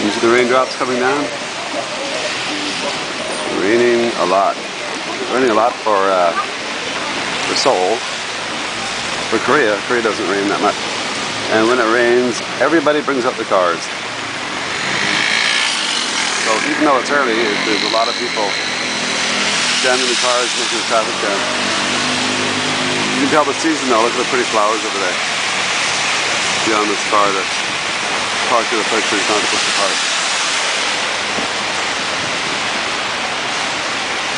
You see the raindrops coming down? Raining a lot. Raining a lot for Seoul. For Korea. Korea doesn't rain that much. And when it rains, everybody brings up the cars. So even though it's early, there's a lot of people jamming the cars, making the traffic jam. You can tell the season though. Look at the pretty flowers over there. Beyond this car that's parked in a place where he's not supposed to park.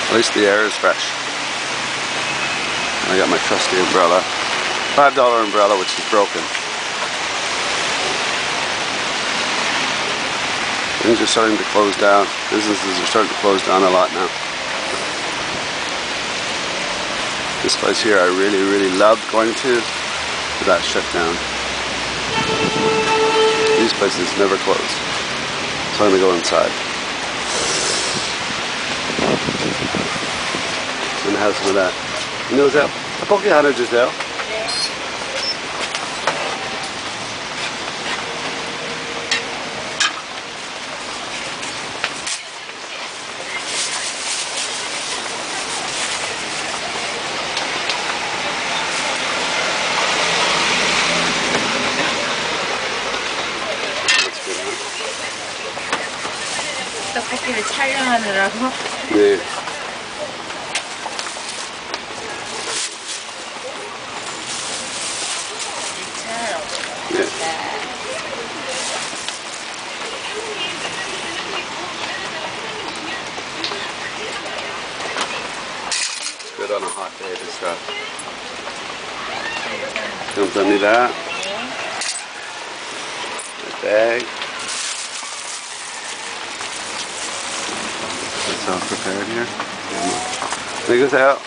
At least the air is fresh. I got my trusty umbrella. $5 umbrella, which is broken. Things are starting to close down. Businesses are starting to close down a lot now. This place here I really loved going to, but that shut down. These places never close. So I'm gonna go inside. I'm gonna have some of that. You know that? Deokboki 하나 주세요. 떡볶이를 촬영하느라고? 네. 네. It's good on a hot day to stuff. 감사합니다. Bag. It's all prepared here. Take this out.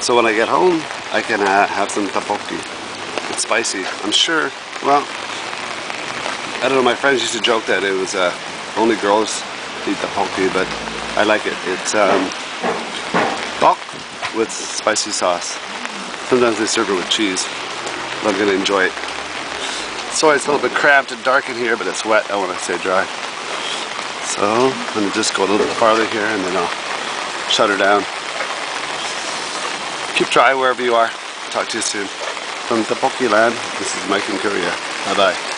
So when I get home, I can have some deokboki. It's spicy. I'm sure. Well, I don't know. My friends used to joke that it was only girls eat deokboki, but I like it. It's tteok with spicy sauce. Sometimes they serve it with cheese. But I'm gonna enjoy it. Sorry, it's a little bit cramped and dark in here, but it's wet. I want to stay dry. So I'm gonna just go a little bit farther here, and then I'll shut her down. Keep dry wherever you are. Talk to you soon. From Deokboki land, this is Mike in Korea. Bye bye.